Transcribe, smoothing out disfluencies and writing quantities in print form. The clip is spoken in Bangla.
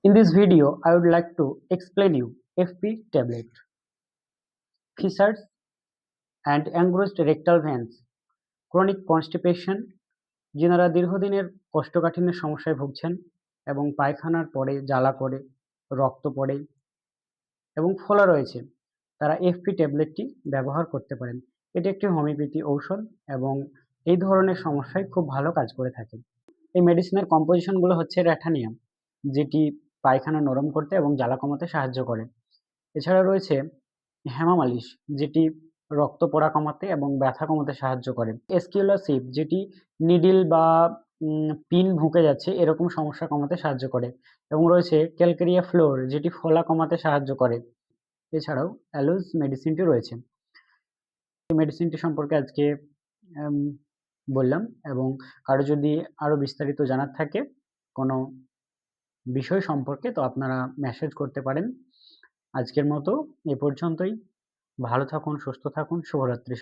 In this video, I would like to explain you FP tablet, features and engrossed rectal veins, chronic constipation, যিনারা দীর্ঘদিনের কোষ্ঠকাঠিন্যের সমস্যায় ভুগছেন এবং পায়খানার পরে জ্বালা করে, রক্ত পড়ে এবং ফোলা রয়েছে, তারা FP ট্যাবলেটটি ব্যবহার করতে পারেন। এটি একটি হোমিওপ্যাথি ঔষধ এবং এই ধরনের সমস্যায় খুব ভালো কাজ করে থাকে। এই মেডিসিনের কম্পোজিশনগুলো হচ্ছে র্যাঠানিয়াম, যেটি পায়খানা নরম করতে এবং জ্বালা কমাতে সাহায্য করে। এছাড়া রয়েছে হেমামালিশ, যেটি রক্ত পড়া কমাতে এবং ব্যথা কমাতে সাহায্য করে। এসকিউলাসিভ, যেটি নিডল বা পিন ঢুকে যাচ্ছে এরকম সমস্যা কমাতে সাহায্য করে। এবং রয়েছে ক্যালকেরিয়া ফ্লোর, যেটি ফোলা কমাতে সাহায্য করে। এছাড়াও অ্যালোজ মেডিসিনটি রয়েছে। এই মেডিসিনটি সম্পর্কে আজকে বললাম, এবং কারো যদি আরও বিস্তারিত জানার থাকে কোনো বিষয় সম্পর্কে, তো আপনারা মেসেজ করতে পারেন। আজকের মতো এ পর্যন্তই। ভালো থাকুন, সুস্থ থাকুন। শুভরাত্রি।